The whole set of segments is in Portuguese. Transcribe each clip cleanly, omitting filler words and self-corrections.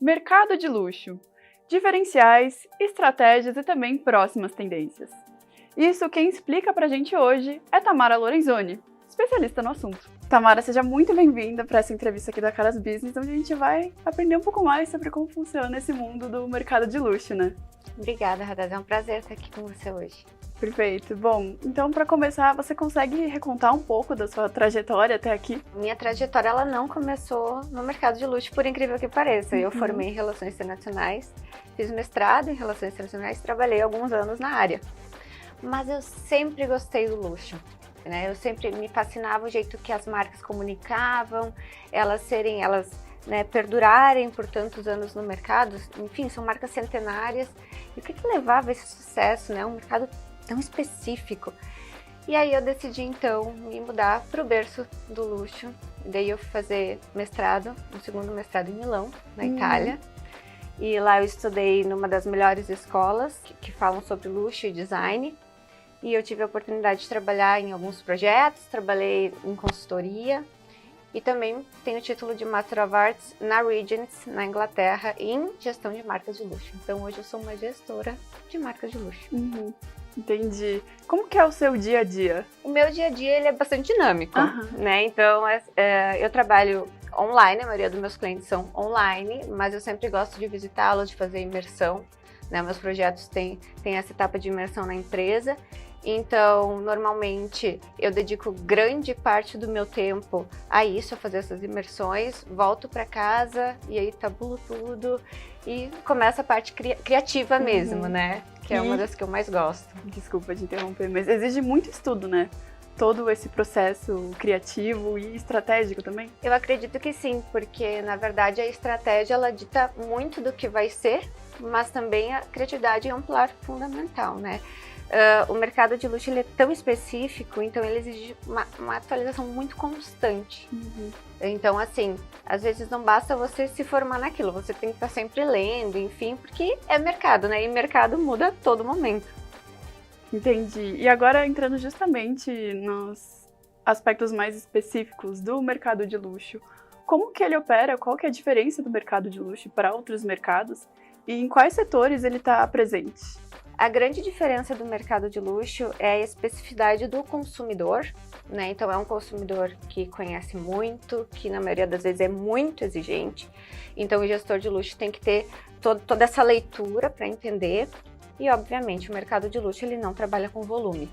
mercado de luxo, diferenciais, estratégias e também próximas tendências. Isso quem explica pra gente hoje é Tamara Lorenzoni, especialista no assunto. Tamara, seja muito bem-vinda para essa entrevista aqui da Caras Business, onde a gente vai aprender um pouco mais sobre como funciona esse mundo do mercado de luxo, né? Obrigada, Radaz. É um prazer estar aqui com você hoje. Perfeito. Bom, então para começar, você consegue recontar um pouco da sua trajetória até aqui? Minha trajetória ela não começou no mercado de luxo, por incrível que pareça. Eu formei em Relações Internacionais, fiz mestrado em Relações Internacionais, trabalhei alguns anos na área. Mas eu sempre gostei do luxo. Eu sempre me fascinava o jeito que as marcas comunicavam, elas perdurarem por tantos anos no mercado. Enfim, são marcas centenárias. E o que levava a esse sucesso, né? Um mercado tão específico. E aí eu decidi então me mudar para o berço do luxo. Daí eu fui fazer mestrado, um segundo mestrado em Milão, na Itália. E lá eu estudei numa das melhores escolas que falam sobre luxo e design. E eu tive a oportunidade de trabalhar em alguns projetos, trabalhei em consultoria e também tenho o título de Master of Arts na Regents, na Inglaterra, em gestão de marcas de luxo. Então hoje eu sou uma gestora de marcas de luxo. Entendi. Como que é o seu dia a dia? O meu dia a dia ele é bastante dinâmico, né? Então eu trabalho online, a maioria dos meus clientes são online, mas eu sempre gosto de visitá-los, de fazer imersão. Né? Meus projetos têm essa etapa de imersão na empresa. Então, normalmente, eu dedico grande parte do meu tempo a isso, a fazer essas imersões, volto para casa e aí tabulo tudo e começa a parte criativa mesmo, né? Que é uma das que eu mais gosto. Desculpa te interromper, mas exige muito estudo, né? Todo esse processo criativo e estratégico também? Eu acredito que sim, porque, na verdade, a estratégia, ela dita muito do que vai ser, mas também a criatividade é um pilar fundamental, né? O mercado de luxo ele é tão específico, então ele exige uma atualização muito constante. Então, assim, às vezes não basta você se formar naquilo, você tem que estar sempre lendo, enfim, porque é mercado, né? E mercado muda a todo momento. Entendi. E agora entrando justamente nos aspectos mais específicos do mercado de luxo, como que ele opera, qual que é a diferença do mercado de luxo para outros mercados e em quais setores ele está presente? A grande diferença do mercado de luxo é a especificidade do consumidor, né? Então é um consumidor que conhece muito, que na maioria das vezes é muito exigente. Então o gestor de luxo tem que ter toda essa leitura para entender. E, obviamente, o mercado de luxo ele não trabalha com volume.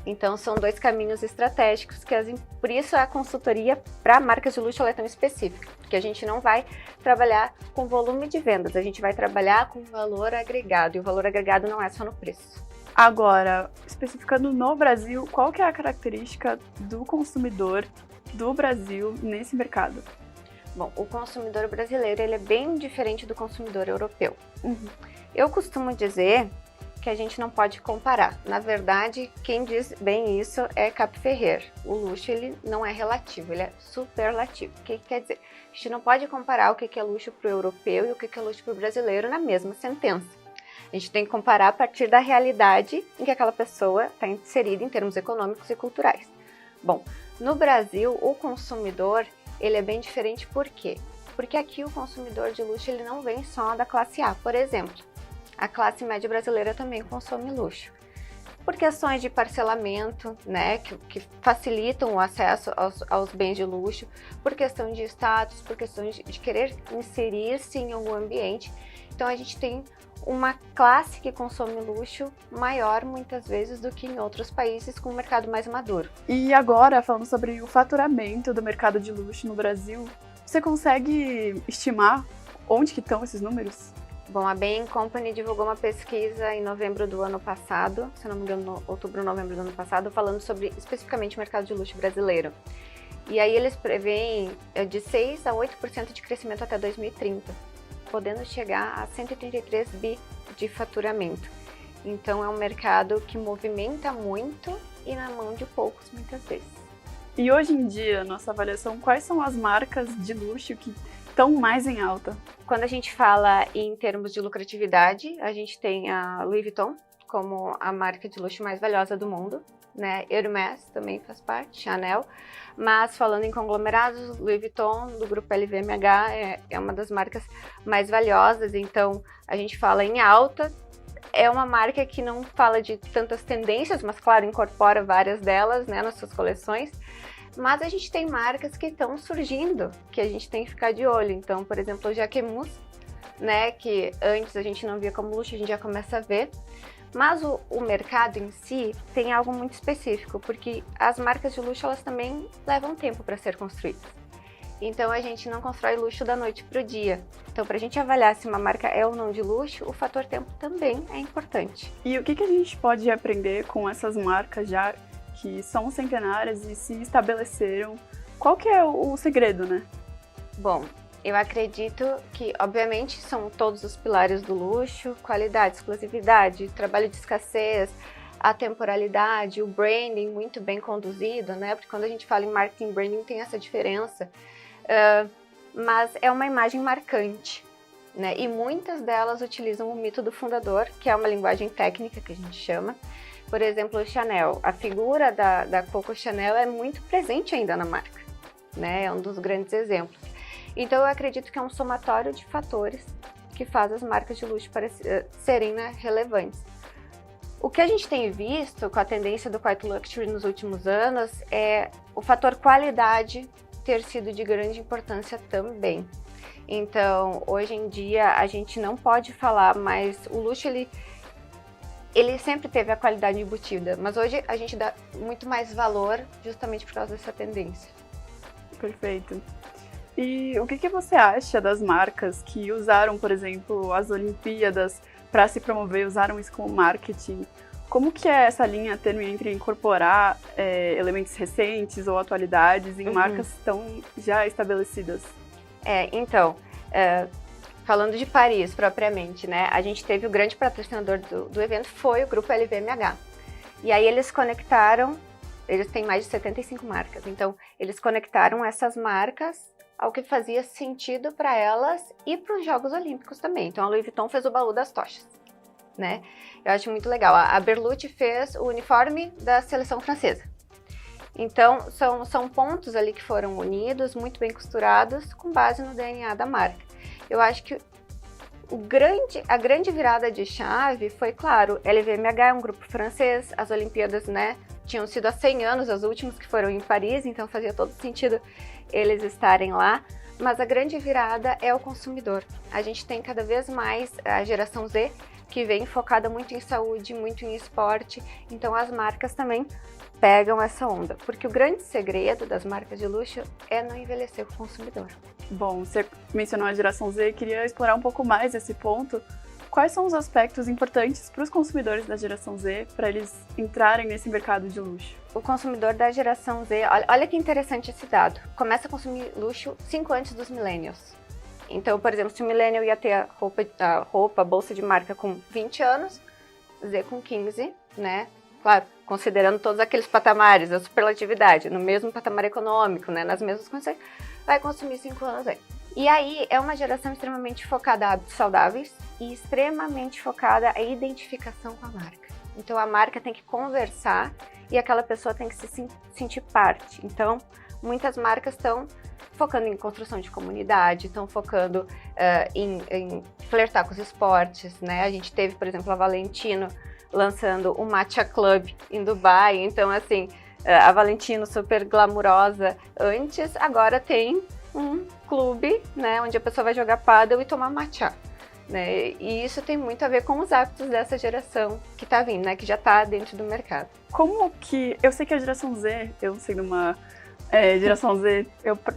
Então, são dois caminhos estratégicos, por isso a consultoria para marcas de luxo ela é tão específica, porque a gente não vai trabalhar com volume de vendas, a gente vai trabalhar com valor agregado, e o valor agregado não é só no preço. Agora, especificando no Brasil, qual que é a característica do consumidor do Brasil nesse mercado? Bom, o consumidor brasileiro ele é bem diferente do consumidor europeu. Eu costumo dizer que a gente não pode comparar. Na verdade, quem diz bem isso é Cape Ferrer. O luxo ele não é relativo, ele é superlativo. O que quer dizer? A gente não pode comparar o que é luxo para o europeu e o que é luxo para o brasileiro na mesma sentença. A gente tem que comparar a partir da realidade em que aquela pessoa está inserida em termos econômicos e culturais. Bom, no Brasil, o consumidor ele é bem diferente por quê? Porque aqui o consumidor de luxo ele não vem só da classe A, por exemplo. A classe média brasileira também consome luxo. Por questões de parcelamento, né, que facilitam o acesso aos bens de luxo, por questão de status, por questões de querer inserir-se em algum ambiente. Então a gente tem uma classe que consome luxo maior muitas vezes do que em outros países com um mercado mais maduro. E agora, falando sobre o faturamento do mercado de luxo no Brasil, você consegue estimar onde que estão esses números? Bom, a Bain Company divulgou uma pesquisa em novembro do ano passado, se não me engano, outubro, novembro do ano passado, falando sobre especificamente o mercado de luxo brasileiro. E aí eles preveem de 6 a 8% de crescimento até 2030, podendo chegar a 133 bi de faturamento. Então é um mercado que movimenta muito e na mão de poucos muitas vezes. E hoje em dia, nossa avaliação, quais são as marcas de luxo que estão mais em alta? Quando a gente fala em termos de lucratividade, a gente tem a Louis Vuitton como a marca de luxo mais valiosa do mundo. né? Hermès também faz parte, Chanel. Mas falando em conglomerados, Louis Vuitton, do grupo LVMH, é uma das marcas mais valiosas. Então, a gente fala em alta. É uma marca que não fala de tantas tendências, mas, claro, incorpora várias delas, né, nas suas coleções. Mas a gente tem marcas que estão surgindo, que a gente tem que ficar de olho. Então, por exemplo, o Jacquemus, né, que antes a gente não via como luxo, a gente já começa a ver. Mas o mercado em si tem algo muito específico, porque as marcas de luxo, elas também levam tempo para ser construídas. Então, a gente não constrói luxo da noite para o dia. Então, para a gente avaliar se uma marca é ou não de luxo, o fator tempo também é importante. E o que a gente pode aprender com essas marcas já que são centenárias e se estabeleceram? Qual que é o segredo, né? Bom, eu acredito que, obviamente, são todos os pilares do luxo: qualidade, exclusividade, trabalho de escassez, a temporalidade, o branding muito bem conduzido, né? Porque quando a gente fala em marketing e branding tem essa diferença. Mas é uma imagem marcante, né? E muitas delas utilizam o mito do fundador, que é uma linguagem técnica que a gente chama. Por exemplo, o Chanel. A figura da Coco Chanel é muito presente ainda na marca, né? É um dos grandes exemplos. Então, eu acredito que é um somatório de fatores que faz as marcas de luxo serem, né, relevantes. O que a gente tem visto com a tendência do Quiet Luxury nos últimos anos é o fator qualidade ter sido de grande importância também. Então, hoje em dia, a gente não pode falar, mas o luxo, ele sempre teve a qualidade embutida, mas hoje a gente dá muito mais valor justamente por causa dessa tendência. Perfeito. E o que você acha das marcas que usaram, por exemplo, as Olimpíadas para se promover, usaram isso como marketing? Como que é essa linha tênue entre incorporar elementos recentes ou atualidades em marcas tão já estabelecidas? Então, falando de Paris propriamente, né? A gente teve o grande patrocinador do evento, foi o grupo LVMH. E aí eles conectaram, eles têm mais de 75 marcas, então eles conectaram essas marcas ao que fazia sentido para elas e para os Jogos Olímpicos também. Então a Louis Vuitton fez o baú das tochas, né? Eu acho muito legal. A Berluti fez o uniforme da seleção francesa. Então, são pontos ali que foram unidos, muito bem costurados, com base no DNA da marca. Eu acho que a grande virada de chave foi, claro, LVMH é um grupo francês, as Olimpíadas, né, tinham sido há 100 anos, as últimas que foram em Paris, então fazia todo sentido eles estarem lá. Mas a grande virada é o consumidor. A gente tem cada vez mais a geração Z, que vem focada muito em saúde, muito em esporte, então as marcas também pegam essa onda, porque o grande segredo das marcas de luxo é não envelhecer o consumidor. Bom, você mencionou a geração Z, queria explorar um pouco mais esse ponto. Quais são os aspectos importantes para os consumidores da geração Z para eles entrarem nesse mercado de luxo? O consumidor da geração Z, olha que interessante esse dado, começa a consumir luxo 5 antes dos millennials. Então, por exemplo, se o millennial ia ter a bolsa de marca com 20 anos, Z com 15, né? Claro, considerando todos aqueles patamares, a superlatividade, no mesmo patamar econômico, né? Nas mesmas condições, vai consumir 5 anos aí. E aí, é uma geração extremamente focada a hábitos saudáveis e extremamente focada à identificação com a marca. Então, a marca tem que conversar e aquela pessoa tem que se sentir parte. Então, muitas marcas estão focando em construção de comunidade, estão focando em flertar com os esportes, né? A gente teve, por exemplo, a Valentino lançando o Matcha Club em Dubai, então, assim, a Valentino super glamurosa antes, agora tem um clube, né, onde a pessoa vai jogar pádel e tomar matcha, né? E isso tem muito a ver com os hábitos dessa geração que tá vindo, né, que já tá dentro do mercado. Como que... Eu sei que a geração Z, eu sendo uma geração Z,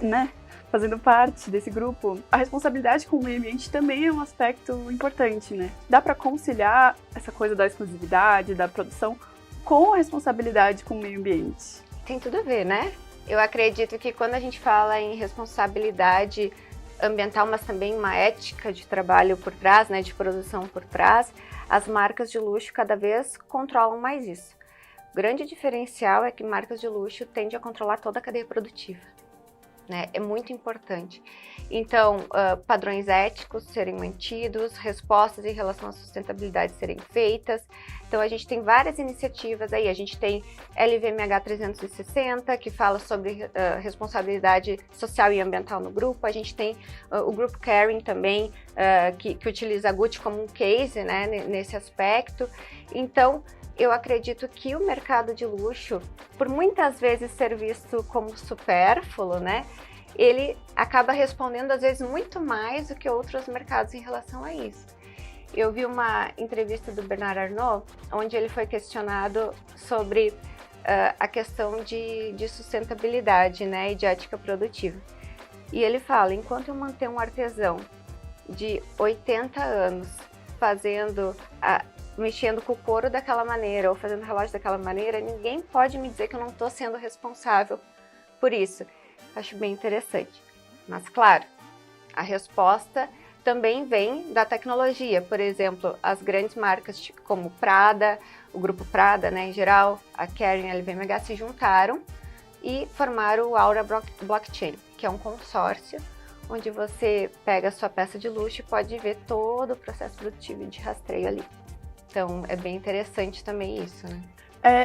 né, fazendo parte desse grupo, a responsabilidade com o meio ambiente também é um aspecto importante, né? Dá para conciliar essa coisa da exclusividade, da produção, com a responsabilidade com o meio ambiente? Tem tudo a ver, né? Eu acredito que quando a gente fala em responsabilidade ambiental, mas também uma ética de trabalho por trás, né, de produção por trás, as marcas de luxo cada vez controlam mais isso. O grande diferencial é que marcas de luxo tendem a controlar toda a cadeia produtiva. né? É muito importante. Então, padrões éticos serem mantidos, respostas em relação à sustentabilidade serem feitas. Então, a gente tem várias iniciativas aí. A gente tem LVMH 360, que fala sobre responsabilidade social e ambiental no grupo. A gente tem o Grupo Caring também, que utiliza a Gucci como um case, né, nesse aspecto. Então, eu acredito que o mercado de luxo, por muitas vezes ser visto como supérfluo, né, ele acaba respondendo, às vezes, muito mais do que outros mercados em relação a isso. Eu vi uma entrevista do Bernard Arnault, onde ele foi questionado sobre a questão de sustentabilidade, né, e de ética produtiva. E ele fala, enquanto eu manter um artesão de 80 anos mexendo com o couro daquela maneira, ou fazendo relógio daquela maneira, ninguém pode me dizer que eu não estou sendo responsável por isso. Acho bem interessante. Mas, claro, a resposta também vem da tecnologia. Por exemplo, as grandes marcas como Prada, o Grupo Prada, né, em geral, a Kering e a LVMH se juntaram e formaram o Aura Blockchain, que é um consórcio onde você pega a sua peça de luxo e pode ver todo o processo produtivo de rastreio ali. Então, é bem interessante também isso, né?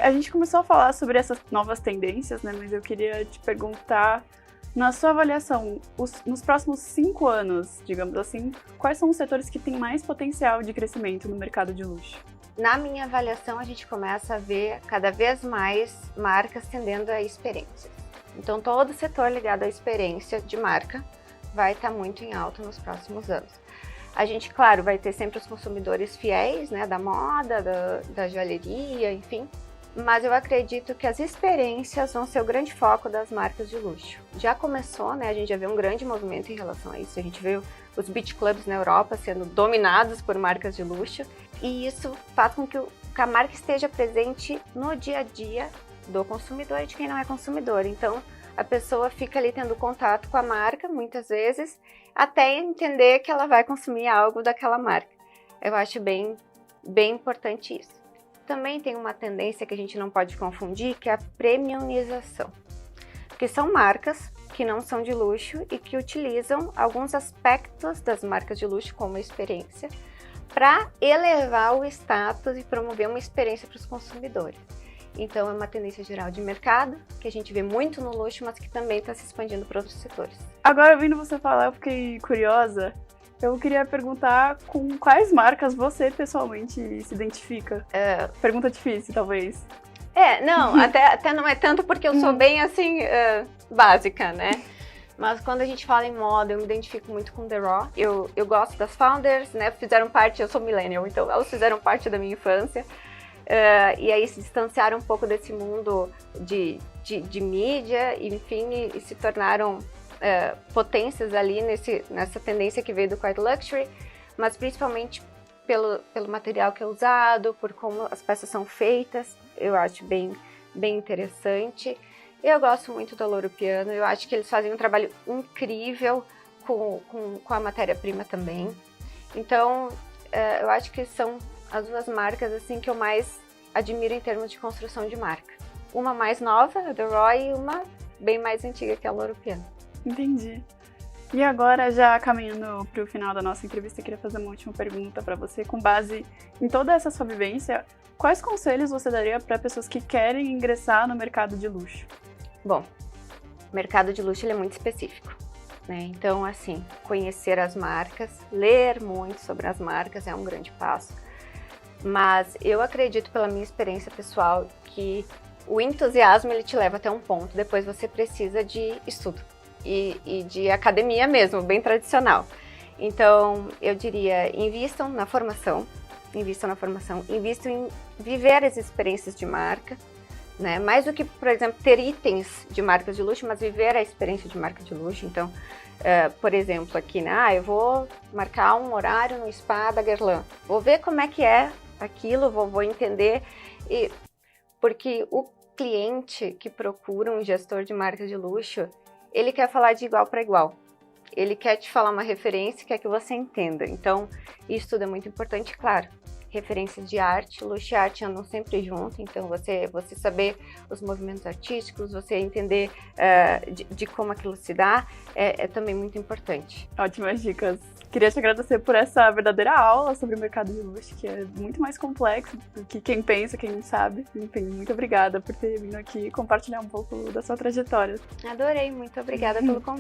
A gente começou a falar sobre essas novas tendências, né? Mas eu queria te perguntar, na sua avaliação, nos próximos 5 anos, digamos assim, quais são os setores que têm mais potencial de crescimento no mercado de luxo? Na minha avaliação, a gente começa a ver cada vez mais marcas tendendo a experiências. Então, todo o setor ligado à experiência de marca vai estar muito em alta nos próximos anos. A gente, claro, vai ter sempre os consumidores fiéis, né, da moda, da joalheria, enfim. Mas eu acredito que as experiências vão ser o grande foco das marcas de luxo. Já começou, né, a gente já vê um grande movimento em relação a isso. A gente vê os beach clubs na Europa sendo dominados por marcas de luxo. E isso faz com que a marca esteja presente no dia a dia do consumidor e de quem não é consumidor. Então, a pessoa fica ali tendo contato com a marca, muitas vezes, até entender que ela vai consumir algo daquela marca. Eu acho bem importante isso. Também tem uma tendência que a gente não pode confundir, que é a premiumização. Que são marcas que não são de luxo e que utilizam alguns aspectos das marcas de luxo como experiência para elevar o status e promover uma experiência para os consumidores. Então, é uma tendência geral de mercado, que a gente vê muito no luxo, mas que também está se expandindo para outros setores. Agora, ouvindo você falar, eu fiquei curiosa. Eu queria perguntar com quais marcas você pessoalmente se identifica? Pergunta difícil, talvez. Não, até não é tanto porque eu sou bem, assim, básica, né? Mas quando a gente fala em moda, eu me identifico muito com The Raw. Eu gosto das founders, né? Eu sou millennial, então elas fizeram parte da minha infância. E aí se distanciaram um pouco desse mundo de mídia, enfim, e se tornaram potências ali nessa tendência que veio do Quiet Luxury, mas principalmente pelo material que é usado, por como as peças são feitas, eu acho bem interessante. Eu gosto muito da Loro Piana, eu acho que eles fazem um trabalho incrível com a matéria-prima também. Então, eu acho que são as duas marcas assim que eu mais admiro em termos de construção de marca. Uma mais nova, a The Raw, e uma bem mais antiga, que é a Loro Piana. Entendi. E agora, já caminhando para o final da nossa entrevista, eu queria fazer uma última pergunta para você. Com base em toda essa sua vivência, quais conselhos você daria para pessoas que querem ingressar no mercado de luxo? Bom, o mercado de luxo ele é muito específico, né? Então, assim, conhecer as marcas, ler muito sobre as marcas é um grande passo. Mas eu acredito, pela minha experiência pessoal, que o entusiasmo ele te leva até um ponto. Depois você precisa de estudo e de academia mesmo, bem tradicional. Então, eu diria, invistam na formação, invistam em viver as experiências de marca, né? Mais do que, por exemplo, ter itens de marcas de luxo, mas viver a experiência de marca de luxo. Então, por exemplo, aqui, né? Eu vou marcar um horário no spa da Guerlain. Vou ver como é que é aquilo, vou entender. Porque o cliente que procura um gestor de marca de luxo, ele quer falar de igual para igual. Ele quer te falar uma referência e quer que você entenda. Então, isso tudo é muito importante, claro. referências de arte. Luxo e arte andam sempre junto, então você saber os movimentos artísticos, você entender de como aquilo se dá, é também muito importante. Ótimas dicas. Queria te agradecer por essa verdadeira aula sobre o mercado de luxo, que é muito mais complexo do que quem pensa, quem não sabe. Enfim, muito obrigada por ter vindo aqui compartilhar um pouco da sua trajetória. Adorei, muito obrigada pelo convite.